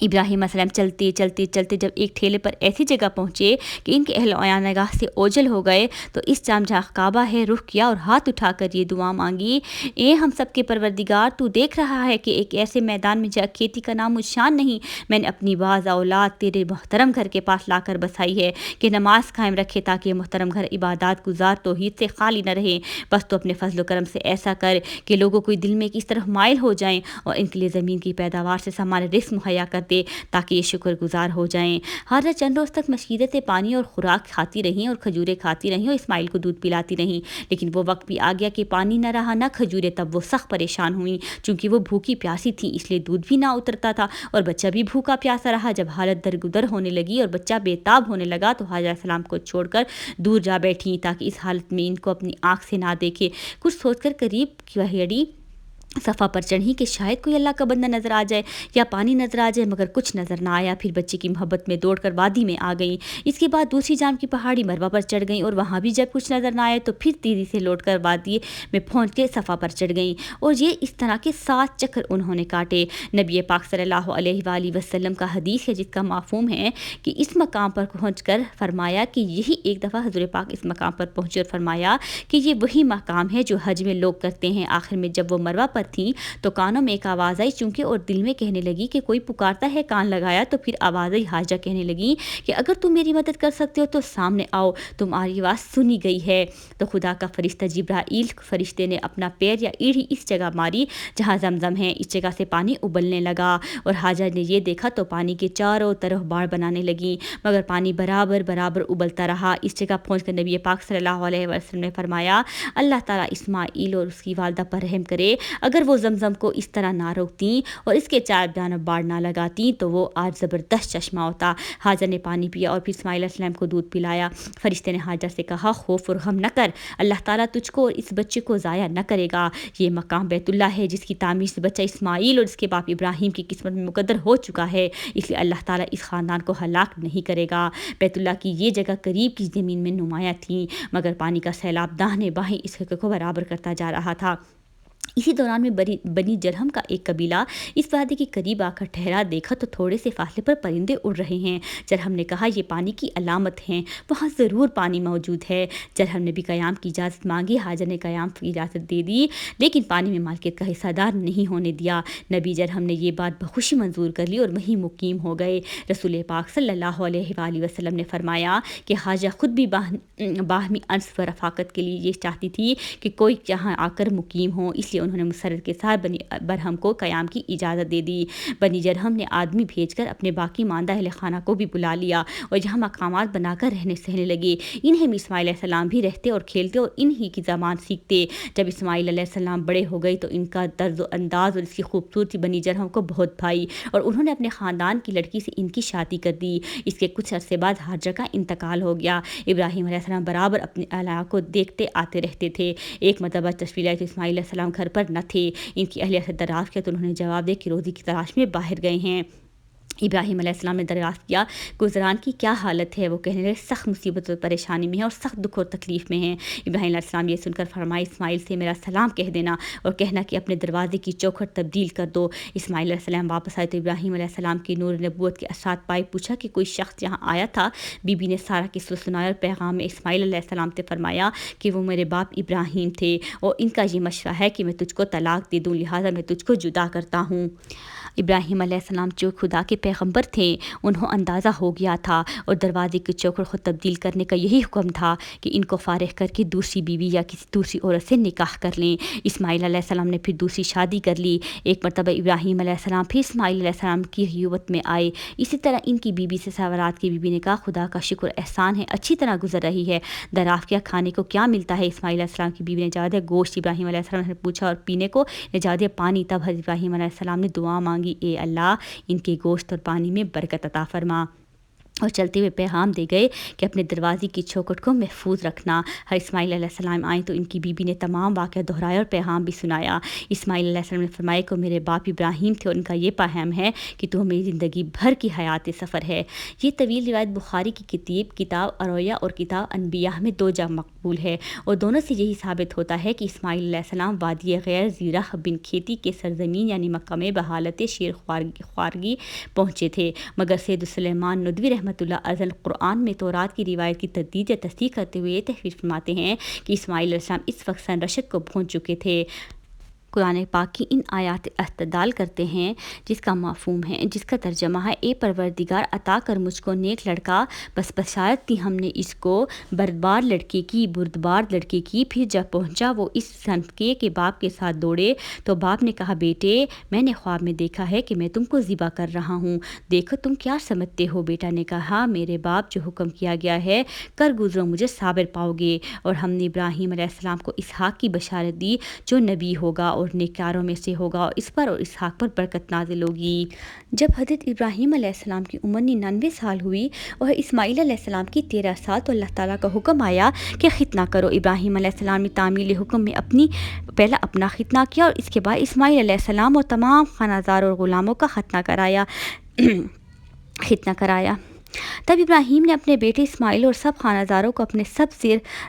ابراہیم علیہ السلام چلتے چلتے چلتے جب ایک ٹھیلے پر ایسی جگہ پہنچے کہ ان کے اہل و عیان نگاہ سے اوجھل ہو گئے تو اس جام جہاں کعبہ ہے رخ کیا اور ہاتھ اٹھا کر یہ دعا مانگی، اے ہم سب کے پروردگار، تو دیکھ رہا ہے کہ ایک ایسے میدان میں جہاں کھیتی کا نام و شان نہیں، میں نے اپنی باز اولاد تیرے محترم گھر کے پاس لا کر بسائی ہے کہ نماز قائم رکھے تاکہ یہ محترم گھر عبادات گزار توحید سے خالی نہ رہے، بس تو اپنے فضل و کرم سے ایسا کر کہ لوگوں کو دل میں اس طرف مائل ہو جائیں اور ان کے لیے زمین کی پیداوار سے سامان رزق مہیا کر دے تاکہ یہ شکر گزار ہو جائیں۔ حاجہ چند روز تک مشیرت پانی اور خوراک کھاتی رہیں اور کھجوریں کھاتی رہیں اور اسماعیل کو دودھ پلاتی رہیں، لیکن وہ وقت بھی آ گیا کہ پانی نہ رہا نہ کھجوریں، تب وہ سخت پریشان ہوئیں چونکہ وہ بھوکی پیاسی تھیں، اس لیے دودھ بھی نہ اترتا تھا اور بچہ بھی بھوکا پیاسا رہا۔ جب حالت درگدر ہونے لگی اور بچہ بے تاب ہونے لگا تو حاجہ السلام کو چھوڑ کر دور جا بیٹھیں تاکہ اس حالت میں ان کو اپنی آنکھ سے نہ دیکھے۔ کچھ سوچ کر قریب کی صفا پر چڑھی کہ شاید کوئی اللہ کا بندہ نظر آ جائے یا پانی نظر آ جائے، مگر کچھ نظر نہ آیا۔ پھر بچے کی محبت میں دوڑ کر وادی میں آ گئیں۔ اس کے بعد دوسری جانب کی پہاڑی مروہ پر چڑھ گئیں اور وہاں بھی جب کچھ نظر نہ آئے تو پھر تیزی سے لوٹ کر وادی میں پہنچ کے صفا پر چڑھ گئیں اور یہ اس طرح کے 7 چکر انہوں نے کاٹے۔ نبی پاک صلی اللہ علیہ وآلہ وسلم کا حدیث ہے جس کا مفہوم ہے کہ اس مقام پر پہنچ کر فرمایا کہ یہی ایک دفعہ حضور پاک اس مقام پر پہنچے اور فرمایا کہ یہ وہی مقام ہے جو حج میں لوگ کرتے ہیں۔ آخر میں جب وہ مروہ پر تھیں تو کانوں میں ایک آواز آئی چونکہ اور دل میں کہنے لگی کہ کوئی پکارتا ہے، کان لگایا تو پھر آواز آئی، حاجہ کہنے لگی کہ اگر تم میری مدد کر سکتے ہو تو سامنے آؤ، تمہاری آواز سنی گئی ہے۔ تو خدا کا فرشتہ جبرائیل فرشتے نے اپنا پیر یا ایڑھی اس جگہ ماری جہاں زمزم ہے، اس جگہ سے پانی ابلنے لگا اور حاجہ نے یہ دیکھا تو پانی کے چاروں طرف باڑ بنانے لگی، مگر پانی برابر برابر ابلتا رہا۔ اس جگہ پہنچ کر نبی پاک صلی اللہ علیہ وسلم نے فرمایا، اللہ تعالیٰ اسماعیل اور اس کی والدہ پر رحم کرے، اگر وہ زمزم کو اس طرح نہ روکتیں اور اس کے چار جانب باڑ نہ لگاتیں تو وہ آج زبردست چشمہ ہوتا۔ حاجہ نے پانی پیا اور پھر اسماعیل علیہ السلام کو دودھ پلایا۔ فرشتے نے حاجہ سے کہا، خوف اور غم نہ کر، اللہ تعالیٰ تجھ کو اور اس بچے کو ضائع نہ کرے گا۔ یہ مقام بیت اللہ ہے جس کی تعمیر سے بچہ اسماعیل اور اس کے باپ ابراہیم کی قسمت میں مقدر ہو چکا ہے، اس لیے اللہ تعالیٰ اس خاندان کو ہلاک نہیں کرے گا۔ بیت اللہ کی یہ جگہ قریب کی زمین میں نمایاں تھیں، مگر پانی کا سیلاب داہنے بائیں اس حقیقت کو برابر کرتا جا رہا تھا۔ اسی دوران میں بنی جرہم کا ایک قبیلہ اس وادی کے قریب آ کر ٹھہرا، دیکھا تو تھوڑے سے فاصلے پر پرندے اڑ رہے ہیں۔ جرہم نے کہا، یہ پانی کی علامت ہیں، وہاں ضرور پانی موجود ہے۔ جرہم نے بھی قیام کی اجازت مانگی، حاجہ نے قیام کی اجازت دے دی، لیکن پانی میں مالکیت کا حصہ دار نہیں ہونے دیا۔ نبی جرہم نے یہ بات بخوشی منظور کر لی اور وہیں مقیم ہو گئے۔ رسول پاک صلی اللہ علیہ وآلہ وسلم نے فرمایا کہ حاجہ خود بھی باہمی انس و رفاقت کے لیے یہ چاہتی تھی کہ کوئی یہاں آ کر مقیم ہو، اس لیے انہوں نے مسرت کے ساتھ بنی برہم کو قیام کی اجازت دے دی۔ بنی جرہم نے آدمی بھیج کر اپنے باقی ماندہ اہل خانہ کو بھی بلا لیا اور یہاں مقامات بنا کر رہنے سہنے لگے۔ انہیں بھی اسماعیل علیہ السلام بھی رہتے اور کھیلتے اور انہی کی زبان سیکھتے۔ جب اسماعیل علیہ السلام بڑے ہو گئے تو ان کا طرز و انداز اور اس کی خوبصورتی بنی جرہم کو بہت بھائی اور انہوں نے اپنے خاندان کی لڑکی سے ان کی شادی کر دی۔ اس کے کچھ عرصے بعد حاجہ کا انتقال ہو گیا۔ ابراہیم علیہ السلام برابر اپنے اہلیہ کو دیکھتے آتے رہتے تھے۔ ایک مرتبہ تشریف لائے تو اسماعیل علیہ السلام گھر پر نہ تھے۔ ان کی اہلیہ سے دریافت کیا تو انہوں نے جواب دیا کہ روزی کی تلاش میں باہر گئے ہیں۔ ابراہیم علیہ السلام نے دریافت کیا، گزران کی کیا حالت ہے؟ وہ کہنے لگے، سخت مصیبت اور پریشانی میں ہیں اور سخت دکھ اور تکلیف میں ہیں۔ ابراہیم علیہ السلام یہ سن کر فرمائے، اسماعیل سے میرا سلام کہہ دینا اور کہنا کہ اپنے دروازے کی چوکھٹ تبدیل کر دو۔ اسماعیل علیہ السلام واپس آئے تو ابراہیم علیہ السلام کی نور نبوت کے اثرات پائے۔ پوچھا کہ کوئی شخص یہاں آیا تھا؟ بی بی نے سارا قصہ سنایا اور پیغام میں اسماعیل علیہ السلام سے فرمایا کہ وہ میرے باپ ابراہیم تھے اور ان کا یہ مشورہ ہے کہ میں تجھ کو طلاق دے دوں، لہٰذا میں تجھ کو جدا کرتا ہوں۔ ابراہیم علیہ السلام جو خدا کے پیغمبر تھے انہوں اندازہ ہو گیا تھا اور دروازے کی چوکھٹ خود تبدیل کرنے کا یہی حکم تھا کہ ان کو فارغ کر کے دوسری بیوی یا کسی دوسری عورت سے نکاح کر لیں۔ اسماعیل علیہ السلام نے پھر دوسری شادی کر لی۔ ایک مرتبہ ابراہیم علیہ السلام پھر اسماعیل علیہ السلام کی حیوت میں آئے۔ اسی طرح ان کی بیوی سے سوالات کی بیوی نے کہا، خدا کا شکر احسان ہے، اچھی طرح گزر رہی ہے۔ دریافت کیا، کھانے کو کیا ملتا ہے؟ اسماعیل علیہ السلام کی بیوی نے جواب دیا، گوشت۔ ابراہیم علیہ السلام نے پوچھا، اور پینے کو؟ نے جواب دیا، پانی۔ تب حضرت ابراہیم علیہ السلام نے دعا مانگی، اے اللہ ان کے گوشت اور پانی میں برکت عطا فرما۔ اور چلتے ہوئے پیغام دے گئے کہ اپنے دروازے کی چوکھٹ کو محفوظ رکھنا۔ ہر اسماعیل علیہ السلام آئیں تو ان کی بیوی نے تمام واقعہ دہرایا اور پیغام بھی سنایا۔ اسماعیل علیہ السلام نے فرمایا کہ میرے باپ ابراہیم تھے اور ان کا یہ پیغام ہے کہ تو میری زندگی بھر کی حیات سفر ہے۔ یہ طویل روایت بخاری کی کتاب ارویا اور کتاب انبیاء میں 2 جگہ مقبول ہے، اور دونوں سے یہی ثابت ہوتا ہے کہ اسماعیل علیہ السلام وادی غیر زیرہ بن کھیتی کے سرزمین یعنی مکہ میں بحالت شیر خوارگی پہنچے تھے، مگر سید سلیمان ندوی رحمۃ اللہ علیہ قرآن میں تورات کی روایت کی تردید یا تصدیق کرتے ہوئے یہ تحریر فرماتے ہیں کہ اسماعیل علیہ السلام اس وقت سن رشد کو پہنچ چکے تھے۔ قرآن پاک کی ان آیات استدلال کرتے ہیں جس کا مفہوم ہے، جس کا ترجمہ ہے، اے پروردگار عطا کر مجھ کو نیک لڑکا، بس بشارت تھی ہم نے اس کو بردبار لڑکے کی۔ پھر جب پہنچا وہ اس سنکے کے باپ کے ساتھ دوڑے تو باپ نے کہا، بیٹے میں نے خواب میں دیکھا ہے کہ میں تم کو ذبح کر رہا ہوں، دیکھو تم کیا سمجھتے ہو؟ بیٹا نے کہا، میرے باپ جو حکم کیا گیا ہے کر گزرو، مجھے صابر پاؤ گے۔ اور ہم نے ابراہیم علیہ السلام کو اسحاق کی بشارت دی جو نبی ہوگا اور نیکاروں میں سے ہوگا، اور اس پر اور اسحاق پر برکت نازل ہوگی۔ جب حضرت ابراہیم علیہ السلام کی عمر 99 سال ہوئی اور اسماعیل علیہ السلام کی 13 سال تو اللہ تعالیٰ کا حکم آیا کہ ختنہ کرو۔ ابراہیم علیہ السلام نے تعمیل حکم میں پہلا اپنا ختنہ کیا اور اس کے بعد اسماعیل علیہ السلام اور تمام خانہ اور غلاموں کا ختنہ کرایا۔ تب ابراہیم نے اپنے بیٹے اسماعیل اور سب خانہ داروں کو، اپنے سب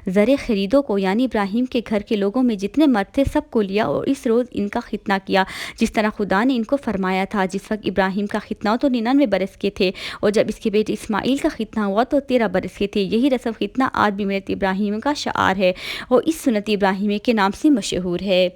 زر خریدوں کو، یعنی ابراہیم کے گھر کے لوگوں میں جتنے مرد تھے سب کو لیا اور اس روز ان کا ختنہ کیا جس طرح خدا نے ان کو فرمایا تھا۔ جس وقت ابراہیم کا ختنہ تو 99 برس کے تھے اور جب اس کے بیٹے اسماعیل کا ختنہ ہوا تو 13 برس کے تھے۔ یہی رسم ختنہ آج بھی ملت ابراہیم کا شعار ہے اور اس سنت ابراہیمی کے نام سے مشہور ہے۔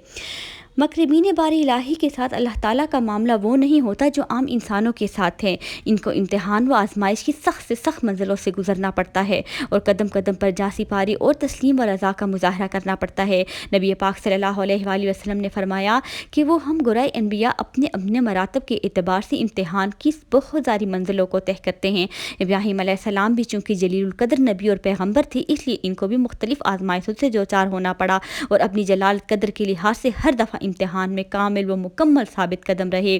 مقربین بار الہی کے ساتھ اللہ تعالیٰ کا معاملہ وہ نہیں ہوتا جو عام انسانوں کے ساتھ ہے۔ ان کو امتحان و آزمائش کی سخت سے سخت منزلوں سے گزرنا پڑتا ہے اور قدم قدم پر جانسی پاری اور تسلیم و رضا کا مظاہرہ کرنا پڑتا ہے۔ نبی پاک صلی اللہ علیہ وآلہ وسلم نے فرمایا کہ وہ ہم گرائے انبیاء اپنے مراتب کے اعتبار سے امتحان کی بہت ساری منزلوں کو طے کرتے ہیں۔ ابراہیم علیہ السلام بھی چونکہ جلیل القدر نبی اور پیغمبر تھے، اس لیے ان کو بھی مختلف آزمائشوں سے دوچار ہونا پڑا اور اپنی جلال قدر کے لحاظ سے ہر دفعہ امتحان میں کامل و مکمل ثابت قدم رہے۔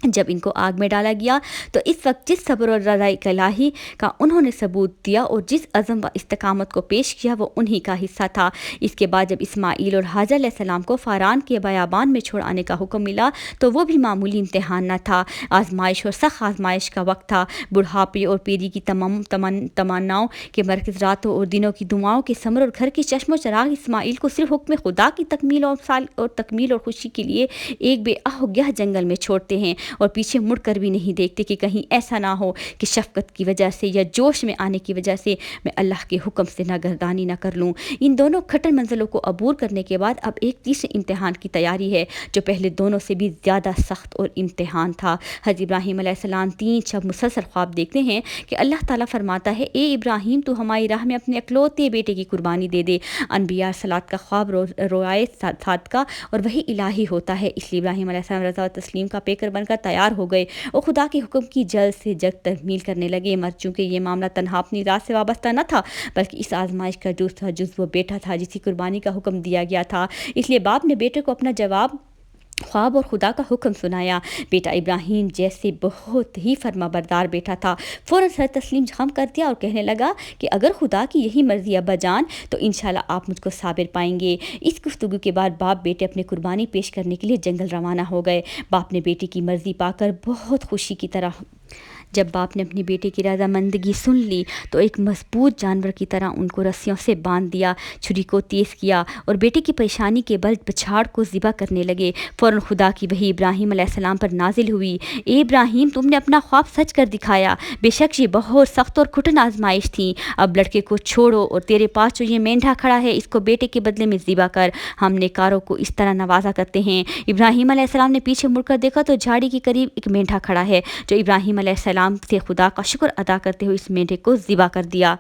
جب ان کو آگ میں ڈالا گیا تو اس وقت جس صبر اور رضا الہی کا انہوں نے ثبوت دیا اور جس عزم و استقامت کو پیش کیا وہ انہی کا حصہ تھا۔ اس کے بعد جب اسماعیل اور حاجر علیہ السلام کو فاران کے بیابان میں چھوڑ آنے کا حکم ملا تو وہ بھی معمولی امتحان نہ تھا، آزمائش اور سخت آزمائش کا وقت تھا۔ بڑھاپے اور پیری کی تمام تمناؤں کے مرکز، راتوں اور دنوں کی دعاؤں کے ثمر اور گھر کے چشم و چراغ اسماعیل کو صرف حکم خدا کی تکمیل اور خوشی کے لیے ایک بے آہ و گیہ جنگل میں چھوڑتے ہیں اور پیچھے مڑ کر بھی نہیں دیکھتے کہ کہیں ایسا نہ ہو کہ شفقت کی وجہ سے یا جوش میں آنے کی وجہ سے میں اللہ کے حکم سے ناگردانی نہ کر لوں۔ ان دونوں کھٹر منزلوں کو عبور کرنے کے بعد اب ایک تیسرے امتحان کی تیاری ہے جو پہلے دونوں سے بھی زیادہ سخت اور امتحان تھا۔ حضرت ابراہیم علیہ السلام 3 شب مسلسل خواب دیکھتے ہیں کہ اللہ تعالیٰ فرماتا ہے، اے ابراہیم تو ہماری راہ میں اپنے اکلوتے بیٹے کی قربانی دے دے۔ انبیاء صلات کا خواب روائے صادقہ اور وہی الہی ہوتا ہے، اس لیے ابراہیم علیہ السلام رضا و تسلیم کا پیکر بن کر تیار ہو گئے اور خدا کے حکم کی جلد سے جلد تکمیل کرنے لگے۔ مگر چونکہ یہ معاملہ تنہا اپنی ذات سے وابستہ نہ تھا بلکہ اس آزمائش کا جزو بیٹا تھا جس کی قربانی کا حکم دیا گیا تھا، اس لیے باپ نے بیٹے کو اپنا جواب خواب اور خدا کا حکم سنایا۔ بیٹا ابراہیم جیسے بہت ہی فرما بردار بیٹا تھا، فوراً سر تسلیم خم کر دیا اور کہنے لگا کہ اگر خدا کی یہی مرضی ابا جان تو انشاءاللہ آپ مجھ کو صابر پائیں گے۔ اس گفتگو کے بعد باپ بیٹے اپنے قربانی پیش کرنے کے لیے جنگل روانہ ہو گئے۔ باپ نے بیٹے کی مرضی پا کر بہت خوشی کی طرح جب باپ نے اپنے بیٹے کی رضامندگی سن لی تو ایک مضبوط جانور کی طرح ان کو رسیوں سے باندھ دیا، چھری کو تیز کیا اور بیٹے کی پریشانی کے بل بچھاڑ کو ذبح کرنے لگے۔ فوراً خدا کی وحی ابراہیم علیہ السلام پر نازل ہوئی، اے ابراہیم تم نے اپنا خواب سچ کر دکھایا، بے شک یہ بہت سخت اور کٹھن آزمائش تھی۔ اب لڑکے کو چھوڑو اور تیرے پاس جو یہ مینڈھا کھڑا ہے اس کو بیٹے کے بدلے میں ذبح کر، ہم نیکاروں کو اس طرح نوازا کرتے ہیں۔ ابراہیم علیہ السلام نے پیچھے مڑ کر دیکھا تو جھاڑی کے قریب ایک مینڈھا کھڑا ہے، جو ابراہیم علیہ السلام سے خدا کا شکر ادا کرتے ہوئے اس مینڈھے کو ذبح کر دیا۔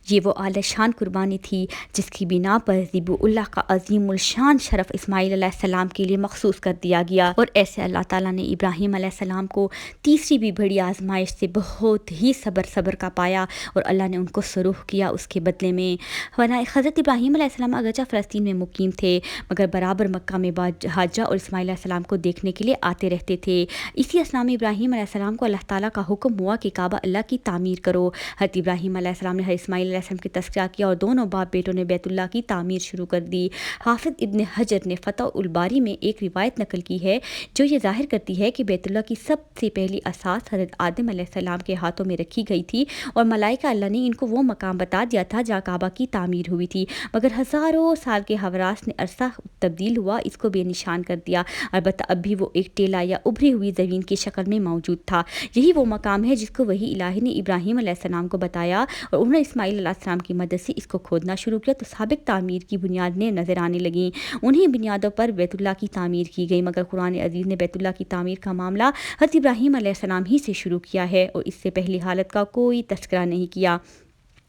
یہ وہ اعلی شان قربانی تھی جس کی بنا پر ذبح اللہ کا عظیم الشان شرف اسماعیل علیہ السلام کے لیے مخصوص کر دیا گیا، اور ایسے اللہ تعالیٰ نے ابراہیم علیہ السلام کو تیسری بھی بڑی آزمائش سے بہت ہی صبر کا پایا، اور اللہ نے ان کو سرخ کیا اس کے بدلے میں۔ حضرت ابراہیم علیہ السلام اگرچہ فلسطین میں مقیم تھے مگر برابر مکہ میں حاجہ اور اسماعیل علیہ السلام کو دیکھنے کے لیے آتے رہتے تھے۔ اسی اسنا میں ابراہیم علیہ السلام کو اللہ تعالیٰ کا حکم ہوا کہ کعبہ اللہ کی تعمیر کرو۔ حضرت ابراہیم علیہ السلام نے حضرت اسماعیل علیہ السلام کی تذکرہ کیا، اور دونوں باپ بیٹوں نے بیت اللہ کی تعمیر شروع کر دی۔ حافظ ابن حجر نے فتح الباری میں ایک روایت نقل کی ہے جو یہ ظاہر کرتی ہے کہ بیت اللہ کی سب سے پہلی اساس حضرت آدم علیہ السلام کے ہاتھوں میں رکھی گئی تھی، اور ملائکہ اللہ نے ان کو وہ مقام بتا دیا تھا جہاں کعبہ کی تعمیر ہوئی تھی، مگر ہزاروں سال کے حوراس نے عرصہ تبدیل ہوا اس کو بے نشان کر دیا۔ البتہ اب بھی وہ ایک ٹیلا یا ابھری ہوئی زمین کی شکل میں موجود تھا۔ یہی وہ مقام ہے جس کو وحی الہی نے ابراہیم علیہ السلام کو بتایا، اور انہوں نے اسماعیل علیہ السلام کی مدد سے اس کو کھودنا شروع کیا تو سابق تعمیر کی بنیادیں نظر آنے لگیں۔ انہیں بنیادوں پر بیت اللہ کی تعمیر کی گئی، مگر قرآن عزیز نے بیت اللہ کی تعمیر کا معاملہ حضرت ابراہیم علیہ السلام ہی سے شروع کیا ہے، اور اس سے پہلی حالت کا کوئی تذکرہ نہیں کیا۔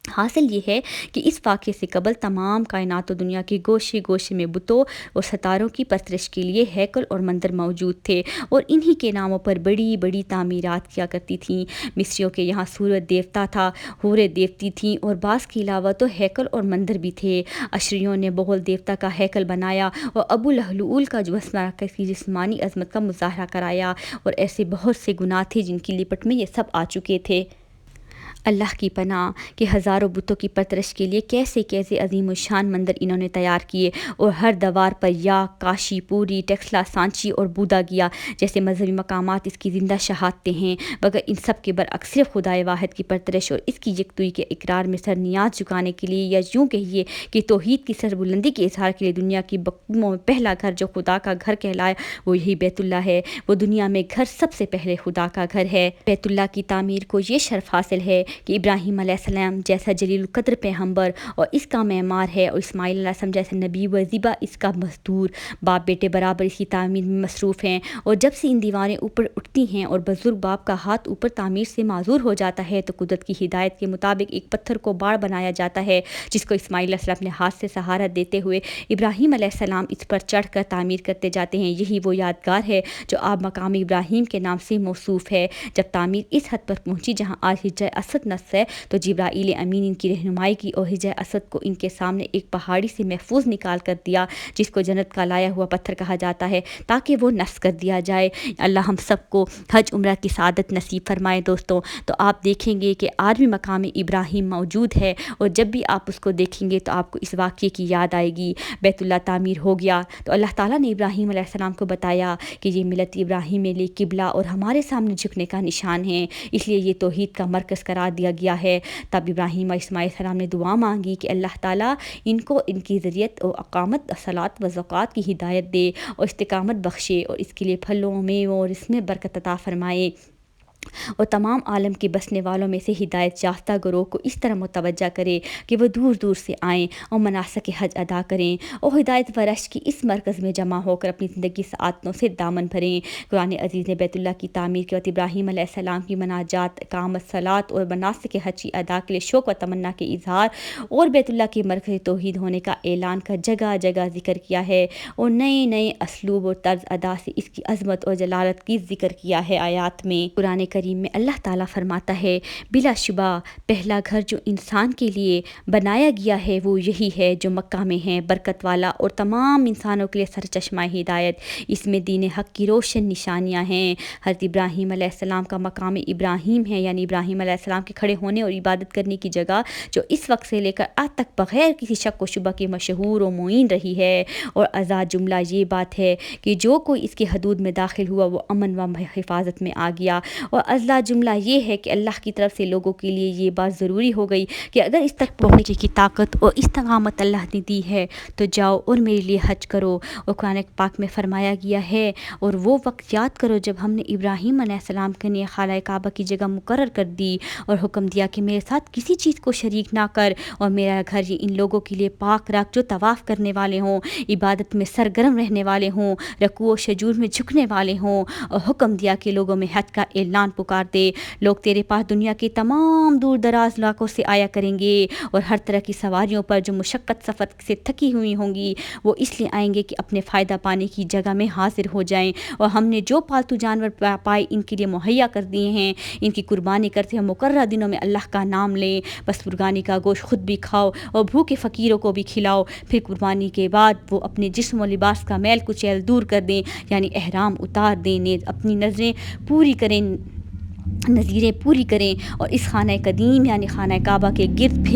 حاصل یہ ہے کہ اس واقعے سے قبل تمام کائنات و دنیا کے گوشے گوشے میں بتوں اور ستاروں کی پرستش کے لیے ہیکل اور مندر موجود تھے، اور انہی کے ناموں پر بڑی بڑی تعمیرات کیا کرتی تھیں۔ مصریوں کے یہاں سورج دیوتا تھا، حوریں دیوتی تھیں، اور بعض کے علاوہ تو ہیکل اور مندر بھی تھے۔ اشریوں نے بغل دیوتا کا ہیکل بنایا اور ابو لہلول کا کی جسمانی عظمت کا مظاہرہ کرایا، اور ایسے بہت سے گناہ تھے جن کی لپٹ میں یہ سب آ چکے تھے۔ اللہ کی پناہ کہ ہزاروں بتوں کی پرستش کے لیے کیسے کیسے عظیم الشان مندر انہوں نے تیار کیے، اور ہر دوار پر یا کاشی پوری ٹیکسلا سانچی اور بودا گیا جیسے مذہبی مقامات اس کی زندہ شہادتیں ہیں، مگر ان سب کے برعکس صرف خدائے واحد کی پرستش اور اس کی یکسوئی کے اقرار میں سر نیاز جھکانے کے لیے، یا یوں کہیے کہ توحید کی سر بلندی کے اظہار کے لیے دنیا کی بقدموں میں پہلا گھر جو خدا کا گھر کہلائے وہ یہی بیت اللہ ہے۔ وہ دنیا میں گھر سب سے پہلے خدا کا گھر ہے۔ بیت اللہ کی تعمیر کو یہ شرف حاصل ہے کہ ابراہیم علیہ السلام جیسا جلیل القدر پیغمبر اور اس کا معمار ہے، اور اسماعیل علیہ السلام جیسے نبی و ذبح اس کا مزدور، باپ بیٹے برابر اس کی تعمیر میں مصروف ہیں، اور جب سے ان دیواریں اوپر اٹھتی ہیں اور بزرگ باپ کا ہاتھ اوپر تعمیر سے معذور ہو جاتا ہے تو قدرت کی ہدایت کے مطابق ایک پتھر کو باڑ بنایا جاتا ہے، جس کو اسماعیل علیہ السلام اپنے ہاتھ سے سہارا دیتے ہوئے ابراہیم علیہ السلام اس پر چڑھ کر تعمیر کرتے جاتے ہیں۔ یہی وہ یادگار ہے جو آب مقام ابراہیم کے نام سے موصوف ہے۔ جب تعمیر اس حد پر پہنچی جہاں آج حجر اسد نصب ہے تو جبرائیل امین ان کی رہنمائی کی اور حجر اسد کو ان کے سامنے ایک پہاڑی سے محفوظ نکال کر دیا، جس کو جنت کا لایا ہوا پتھر کہا جاتا ہے، تاکہ وہ نصب کر دیا جائے۔ اللہ ہم سب کو حج عمرہ کی سعادت نصیب فرمائے۔ دوستوں، تو آپ دیکھیں گے کہ آج بھی مقام ابراہیم موجود ہے، اور جب بھی آپ اس کو دیکھیں گے تو آپ کو اس واقعے کی یاد آئے گی۔ بیت اللہ تعمیر ہو گیا تو اللہ تعالیٰ نے ابراہیم علیہ السلام کو بتایا کہ یہ ملت ابراہیم میں لیے قبلہ اور ہمارے سامنے جھکنے کا نشان ہے، اس لیے یہ توحید کا مرکز قرار دیا گیا ہے۔ تب ابراہیم اور اسماعیل علیہ السلام نے دعا مانگی کہ اللہ تعالیٰ ان کو ان کی ذریت اور اقامت صلاۃ و زکوٰۃ کی ہدایت دے اور استقامت بخشے، اور اس کے لیے پھلوں میووں اور اس میں برکت عطا فرمائے، اور تمام عالم کے بسنے والوں میں سے ہدایت یافتہ گروہ کو اس طرح متوجہ کرے کہ وہ دور دور سے آئیں اور مناسک حج ادا کریں، اور ہدایت ورش کی اس مرکز میں جمع ہو کر اپنی زندگی سعادتوں سے دامن بھریں۔ قرآن عزیز نے بیت اللہ کی تعمیر کے وقت ابراہیم علیہ السلام کی مناجات، اقامت صلاۃ اور مناسک حج کی ادا کے لیے شوق و تمنا کے اظہار اور بیت اللہ کے مرکز توحید ہونے کا اعلان کا جگہ جگہ ذکر کیا ہے، اور نئے نئے اسلوب اور طرز ادا سے اس کی عظمت اور جلالت کی ذکر کیا ہے۔ آیات میں قرآن کریم میں اللہ تعالیٰ فرماتا ہے، بلا شبہ پہلا گھر جو انسان کے لیے بنایا گیا ہے وہ یہی ہے جو مکہ میں ہے، برکت والا اور تمام انسانوں کے لیے سرچشمہ ہدایت۔ اس میں دین حق کی روشن نشانیاں ہیں۔ حضرت ابراہیم علیہ السلام کا مقام ابراہیم ہے، یعنی ابراہیم علیہ السلام کے کھڑے ہونے اور عبادت کرنے کی جگہ، جو اس وقت سے لے کر آج تک بغیر کسی شک و شبہ کے مشہور و معین رہی ہے، اور آزاد جملہ یہ بات ہے کہ جو کوئی اس کی حدود میں داخل ہوا وہ امن و حفاظت میں آ گیا، اور ازلا جملہ یہ ہے کہ اللہ کی طرف سے لوگوں کے لیے یہ بات ضروری ہو گئی کہ اگر اس تک پہنچنے کی طاقت اور استقامت اللہ نے دی ہے تو جاؤ اور میرے لیے حج کرو۔ اور قرآن پاک میں فرمایا گیا ہے، اور وہ وقت یاد کرو جب ہم نے ابراہیم علیہ السلام کے لیے خانہ کعبہ کی جگہ مقرر کر دی اور حکم دیا کہ میرے ساتھ کسی چیز کو شریک نہ کر، اور میرا گھر یہ ان لوگوں کے لیے پاک رکھ جو طواف کرنے والے ہوں، عبادت میں سرگرم رہنے والے ہوں، رکوع و سجود میں جھکنے والے ہوں، اور حکم دیا کہ لوگوں میں حج کا اعلان اعلان پکار دے، لوگ تیرے پاس دنیا کے تمام دور دراز علاقوں سے آیا کریں گے اور ہر طرح کی سواریوں پر جو مشقت سفر سے تھکی ہوئی ہوں گی وہ اس لیے آئیں گے کہ اپنے فائدہ پانے کی جگہ میں حاضر ہو جائیں، اور ہم نے جو پالتو جانور پائے ان کے لیے مہیا کر دیے ہیں، ان کی قربانی کرتے ہیں، مقررہ دنوں میں اللہ کا نام لیں، بس قربانی کا گوشت خود بھی کھاؤ اور بھوکے فقیروں کو بھی کھلاؤ، پھر قربانی کے بعد وہ اپنے جسم و لباس کا میل کچیل دور کر دیں، یعنی احرام اتار دیں، اپنی نظریں پوری کریں، نظیریں پوری کریں اور اس خانہ قدیم یعنی خانہ کعبہ کے گرد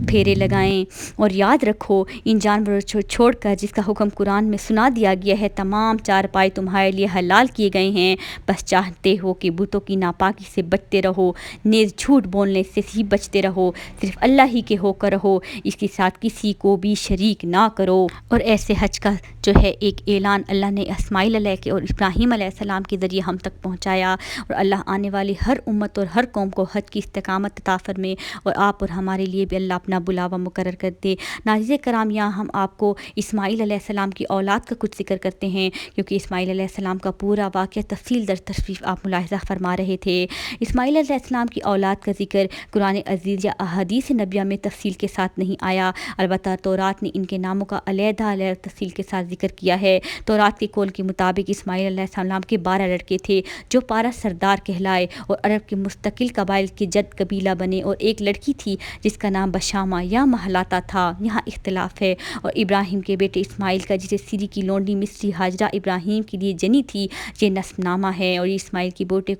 پھیرے لگائیں، اور یاد رکھو ان جانوروں چھوڑ کر جس کا حکم قرآن میں سنا دیا گیا ہے تمام چارپائی تمہارے لیے حلال کیے گئے ہیں، بس چاہتے ہو کہ بتوں کی ناپاکی سے بچتے رہو، نیز جھوٹ بولنے سے ہی بچتے رہو، صرف اللہ ہی کے ہو کر رہو، اس کے ساتھ کسی کو بھی شریک نہ کرو۔ اور ایسے حج کا جو ہے ایک اعلان اللہ نے اسماعیل علیہ کے اور ابراہیم علیہ السلام کے ذریعے ہم تک پہنچایا، اور اللہ آنے والی ہر امت اور ہر قوم کو حج کی استقامت عطا فرمائے، اور آپ اور ہمارے لیے بھی اللہ اپنا بلاوا مقرر کر دے۔ ناظرین کرام، یہاں ہم آپ کو اسماعیل علیہ السلام کی اولاد کا کچھ ذکر کرتے ہیں، کیونکہ اسماعیل علیہ السلام کا پورا واقعہ تفصیل در تفصیل آپ ملاحظہ فرما رہے تھے۔ اسماعیل علیہ السلام کی اولاد کا ذکر قرآن عزیز یا احادیث نبیہ میں تفصیل کے ساتھ نہیں آیا، البتہ تورات نے ان کے ناموں کا علیحدہ تفصیل کے ساتھ ذکر کیا ہے۔ تورات کے قول کے مطابق اسماعیل علیہ السلام کے 12 لڑکے تھے جو 12 سردار کہلائے اور عرب کے مستقل قبائل کے جد قبیلہ بنے، اور ایک لڑکی تھی جس کا نام بشامہ یا مہلاتا تھا، یہاں اختلاف ہے، اور ابراہیم کے بیٹے اسماعیل کا جسے سری کی لونڈی مصری ہاجرہ ابراہیم کے لیے جنی تھی، یہ نسب نامہ ہے، اور یہ اسماعیل کے بیٹوں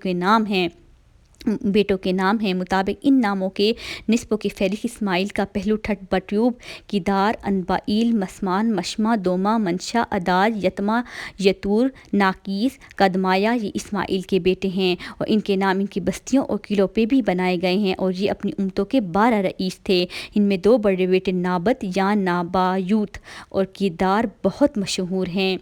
کے نام ہیں مطابق ان ناموں کے نسبوں کی فہرست اسماعیل کا پہلو ٹھٹ بٹیوب، کیدار، انبائیل، مسمان، مشمہ، دوما، منشا، اداد، یتما، یتور، ناکیس، قدمایا، یہ اسماعیل کے بیٹے ہیں، اور ان کے نام ان کی بستیوں اور قلعوں پہ بھی بنائے گئے ہیں، اور یہ اپنی امتوں کے 12 رئیس تھے، ان میں 2 بڑے بیٹے نابت یا نابایوت اور کیدار بہت مشہور ہیں،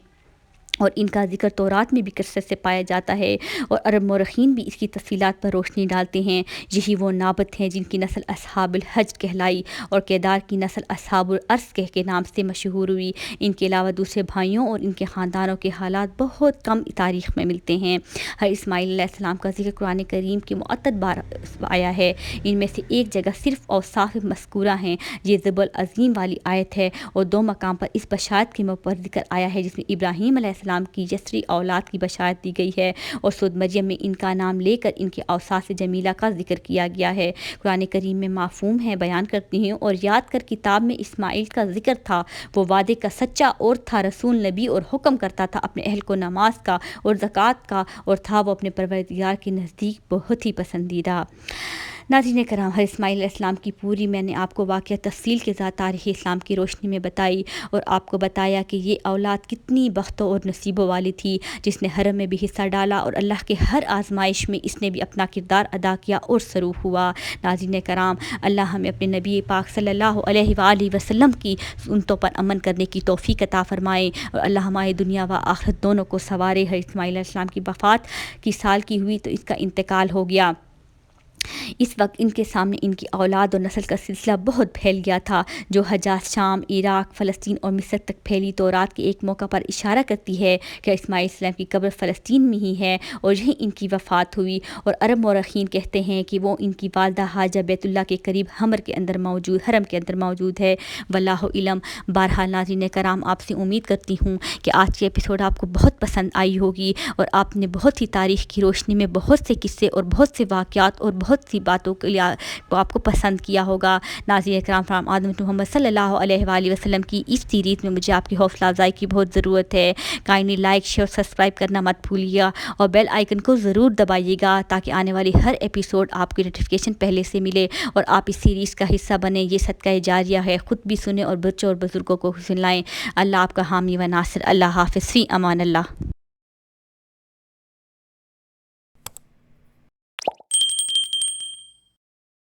اور ان کا ذکر تورات میں بھی کثرت سے پایا جاتا ہے، اور عرب مورخین بھی اس کی تفصیلات پر روشنی ڈالتے ہیں۔ یہی وہ نابت ہیں جن کی نسل اصحاب الحج کہلائی، اور کیدار کی نسل اصحاب الارض کے نام سے مشہور ہوئی۔ ان کے علاوہ دوسرے بھائیوں اور ان کے خاندانوں کے حالات بہت کم تاریخ میں ملتے ہیں۔ ہر اسماعیل علیہ السلام کا ذکر قرآن کریم کے متعدد بار آیا ہے، ان میں سے ایک جگہ صرف اوصاف مذکورہ ہیں، یہ ذبح العظیم والی آیت ہے، اور 2 مقام پر اس بشارت کے موقع پر ذکر آیا ہے جس میں ابراہیم علیہ السلام کی یسری اولاد کی بشارت دی گئی ہے، اور سورۃ مریم میں ان کا نام لے کر ان کے اوصاف جمیلہ کا ذکر کیا گیا ہے۔ قرآن کریم میں مفہوم ہے بیان کرتی ہیں، اور یاد کر کتاب میں اسماعیل کا ذکر تھا، وہ وعدے کا سچا اور تھا، رسول نبی اور حکم کرتا تھا اپنے اہل کو نماز کا اور زکوٰۃ کا، اور تھا وہ اپنے پروردگار کے نزدیک بہت ہی پسندیدہ۔ ناظرین کرام، ہر اسماعیل علیہ السلام کی پوری میں نے آپ کو واقعہ تفصیل کے ساتھ تاریخ اسلام کی روشنی میں بتائی، اور آپ کو بتایا کہ یہ اولاد کتنی بختوں اور نصیبوں والی تھی، جس نے حرم میں بھی حصہ ڈالا، اور اللہ کے ہر آزمائش میں اس نے بھی اپنا کردار ادا کیا اور صروف ہوا۔ ناظرین کرام، اللہ ہمیں اپنے نبی پاک صلی اللہ علیہ وآلہ وسلم کی سنتوں پر عمل کرنے کی توفیق عطا فرمائے، اور اللہ ہماری دنیا و آخرت دونوں کو سنوارے۔ ہر اسماعیل علیہ السلام کی وفات کی سال کی ہوئی تو اس کا انتقال ہو گیا۔ اس وقت ان کے سامنے ان کی اولاد اور نسل کا سلسلہ بہت پھیل گیا تھا، جو حجاز، شام، عراق، فلسطین اور مصر تک پھیلی۔ تورات کے ایک موقع پر اشارہ کرتی ہے کہ اسماعیل السلام کی قبر فلسطین میں ہی ہے، اور یہیں ان کی وفات ہوئی، اور عرب مورخین کہتے ہیں کہ وہ ان کی والدہ حاجہ بیت اللہ کے قریب حرم کے اندر موجود ہے، واللہ علم۔ بہرحال ناظرین کرام، آپ سے امید کرتی ہوں کہ آج کی ایپیسوڈ آپ کو بہت پسند آئی ہوگی، اور آپ نے بہت ہی تاریخ کی روشنی میں بہت سے قصے اور بہت سے واقعات اور بہت سی باتوں کے لیے آپ کو پسند کیا ہوگا۔ ناظرین کرام، فرام آدم محمد صلی اللہ علیہ وآلہ وسلم کی اس سیریز میں مجھے آپ کی حوصلہ افزائی کی بہت ضرورت ہے۔ کائنڈلی لائک، شیئر، سبسکرائب کرنا مت بھولیے گا، اور بیل آئیکن کو ضرور دبائیے گا تاکہ آنے والی ہر ایپیسوڈ آپ کی نوٹیفیکیشن پہلے سے ملے، اور آپ اس سیریز کا حصہ بنیں۔ یہ صدقہ جاریہ ہے، خود بھی سنیں اور بچوں اور بزرگوں کو سنائیں۔ اللہ آپ کا حامی و ناصر۔ اللہ حافظ، فی امان اللہ۔